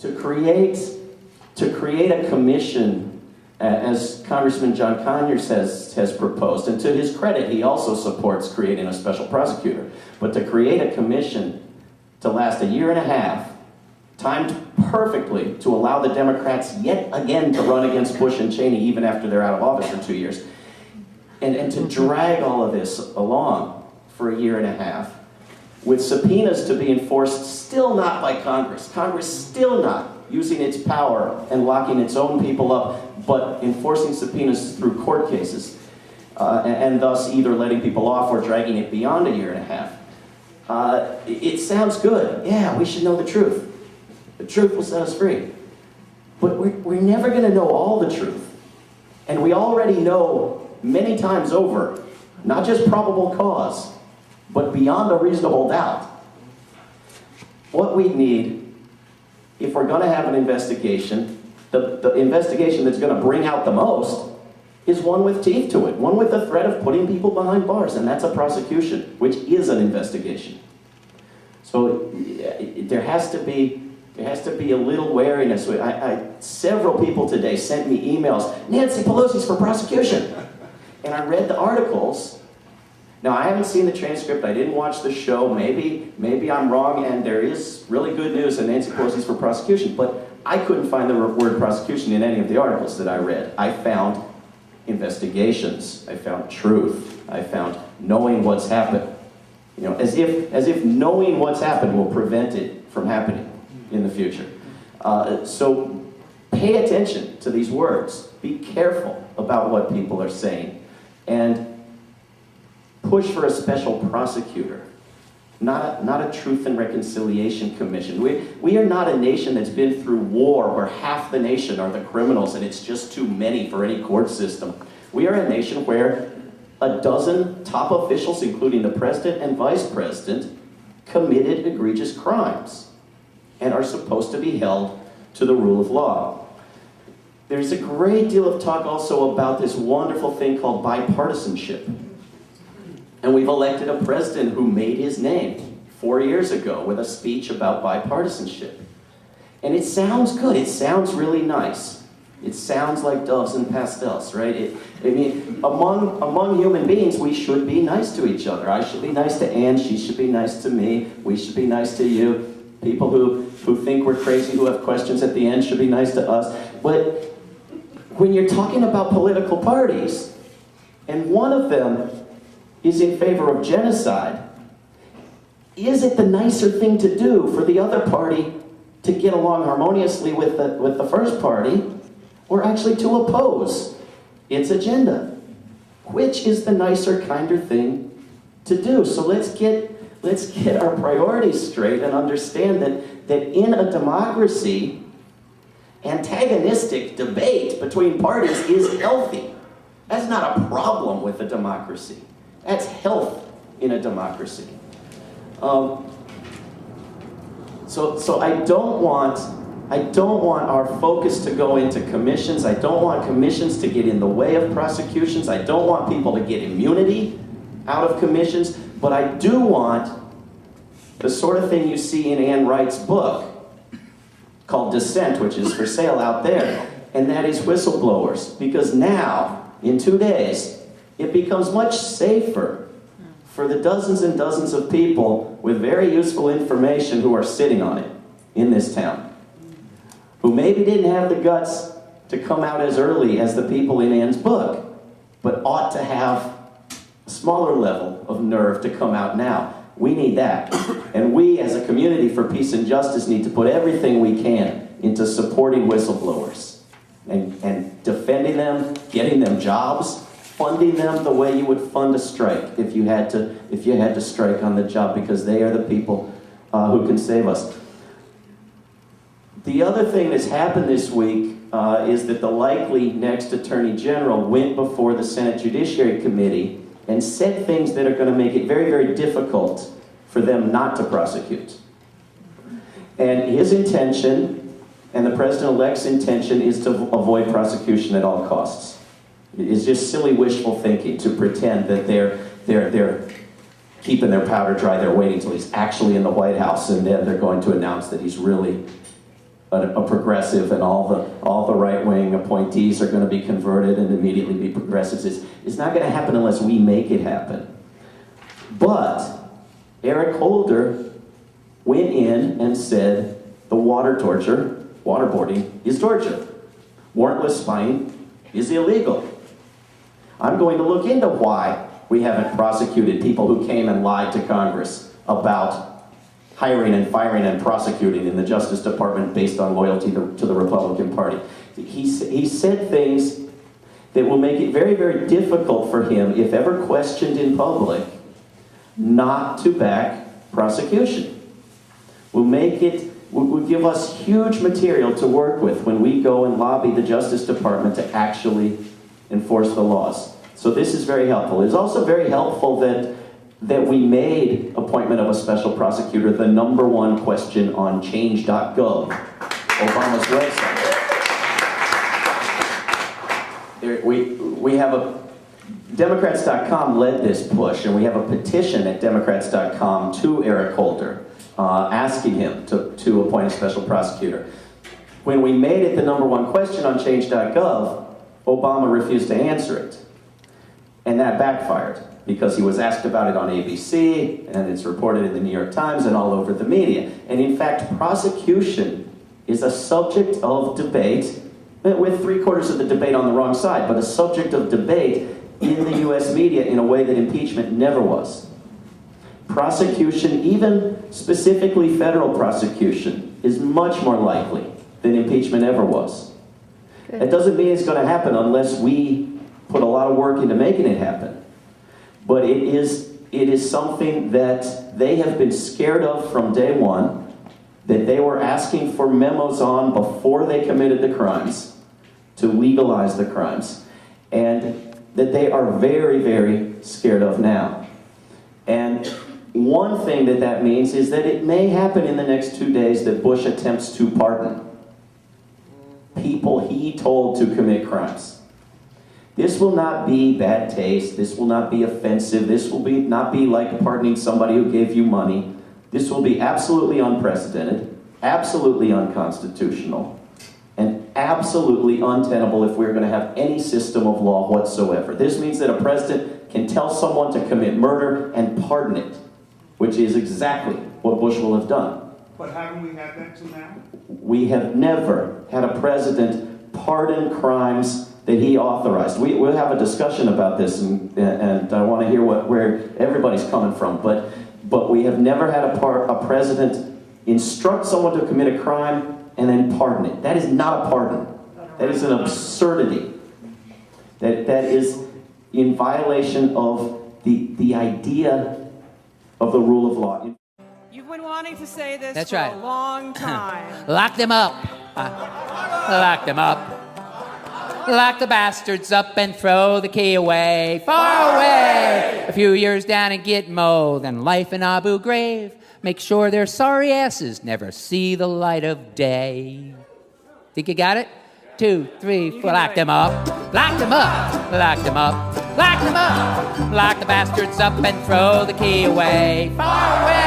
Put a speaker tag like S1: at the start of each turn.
S1: to create a commission, as Congressman John Conyers has proposed, and to his credit, he also supports creating a special prosecutor, but to create a commission to last a year and a half, timed perfectly to allow the Democrats yet again to run against Bush and Cheney even after they're out of office for 2 years, and to drag all of this along for a year and a half, with subpoenas to be enforced still not by Congress. Congress still not using its power and locking its own people up, but enforcing subpoenas through court cases, and thus either letting people off or dragging it beyond a year and a half. It sounds good. Yeah, we should know the truth. The truth will set us free. But we're never going to know all the truth. And we already know many times over, not just probable cause, but beyond a reasonable doubt. What we need, if we're going to have an investigation, the investigation that's going to bring out the most is one with teeth to it, one with the threat of putting people behind bars, and that's a prosecution, which is an investigation. So there has to be a little wariness. Several people today sent me emails, Nancy Pelosi's for prosecution. And I read the articles. Now, I haven't seen the transcript, I didn't watch the show, maybe I'm wrong, and there is really good news that Nancy Pelosi's for prosecution, but I couldn't find the word prosecution in any of the articles that I read. I found investigations, I found truth, I found knowing what's happened. You know, as if knowing what's happened will prevent it from happening in the future. So pay attention to these words. Be careful about what people are saying. And push for a special prosecutor, not a Truth and Reconciliation Commission. We are not a nation that's been through war where half the nation are the criminals and it's just too many for any court system. We are a nation where a dozen top officials, including the president and vice president, committed egregious crimes and are supposed to be held to the rule of law. There's a great deal of talk also about this wonderful thing called bipartisanship. And we've elected a president who made his name 4 years ago with a speech about bipartisanship. And it sounds good, it sounds really nice. It sounds like doves and pastels, right? I mean, among human beings, we should be nice to each other. I should be nice to Ann, she should be nice to me, we should be nice to you. People who think we're crazy, who have questions at the end, should be nice to us. But when you're talking about political parties, and one of them is in favor of genocide, is it the nicer thing to do for the other party to get along harmoniously with the first party, or actually to oppose its agenda? Which is the nicer, kinder thing to do? So let's get our priorities straight and understand that in a democracy, antagonistic debate between parties is healthy. That's not a problem with a democracy. That's health in a democracy. So I don't want our focus to go into commissions. I don't want commissions to get in the way of prosecutions. I don't want people to get immunity out of commissions. But I do want the sort of thing you see in Ann Wright's book called Dissent, which is for sale out there, and that is whistleblowers. Because now, in 2 days, it becomes much safer for the dozens and dozens of people with very useful information who are sitting on it in this town, who maybe didn't have the guts to come out as early as the people in Ann's book, but ought to have a smaller level of nerve to come out now. We need that. And we, as a community for peace and justice, need to put everything we can into supporting whistleblowers and defending them, getting them jobs, funding them the way you would fund a strike if you had to strike on the job, because they are the people who can save us. The other thing that's happened this week is that the likely next Attorney General went before the Senate Judiciary Committee and said things that are going to make it very, very difficult for them not to prosecute. And his intention, and the President-elect's intention, is to avoid prosecution at all costs. It's just silly wishful thinking to pretend that they're keeping their powder dry, they're waiting till he's actually in the White House, and then they're going to announce that he's really a progressive and all the right-wing appointees are going to be converted and immediately be progressives. It's not going to happen unless we make it happen. But Eric Holder went in and said the waterboarding is torture. Warrantless spying is illegal. I'm going to look into why we haven't prosecuted people who came and lied to Congress about hiring and firing and prosecuting in the Justice Department based on loyalty to the Republican Party. He said things that will make it very, very difficult for him, if ever questioned in public, not to back prosecution. Will give us huge material to work with when we go and lobby the Justice Department to actually enforce the laws. So this is very helpful. It's also very helpful that we made appointment of a special prosecutor the #1 question on change.gov, Obama's website. We have a Democrats.com led this push, and we have a petition at Democrats.com to Eric Holder asking him to appoint a special prosecutor. When we made it the #1 question on change.gov, Obama refused to answer it. And that backfired, because he was asked about it on ABC, and it's reported in the New York Times and all over the media. And in fact, prosecution is a subject of debate, with 3/4 of the debate on the wrong side, but a subject of debate in the US media in a way that impeachment never was. Prosecution, even specifically federal prosecution, is much more likely than impeachment ever was. Good. That doesn't mean it's going to happen unless we put a lot of work into making it happen. But it is something that they have been scared of from day one, that they were asking for memos on before they committed the crimes, to legalize the crimes, and that they are very, very scared of now. And one thing that means is that it may happen in the next 2 days that Bush attempts to pardon people he told to commit crimes. This will not be bad taste. This will not be offensive. This will not be like pardoning somebody who gave you money. This will be absolutely unprecedented, absolutely unconstitutional, and absolutely untenable if we're going to have any system of law whatsoever. This means that a president can tell someone to commit murder and pardon it, which is exactly what Bush will have done.
S2: But haven't we had that till now?
S1: We have never had a president pardon crimes that he authorized. We'll have a discussion about this, and I want to hear where everybody's coming from. But we have never had a president instruct someone to commit a crime and then pardon it. That is not a pardon. That is an absurdity. That is in violation of the idea of the rule of law.
S3: You've been wanting to say this
S4: That's
S3: for
S4: right.
S3: a long time.
S4: Lock them up. Lock them up. Lock the bastards up and throw the key away. Far away! A few years down and get mowed. And life in Abu Ghraib. Make sure their sorry asses never see the light of day. Think you got it? 2, 3, 4. Lock them up. Lock them up. Lock them up. Lock them up. Lock the bastards up and throw the key away. Far away!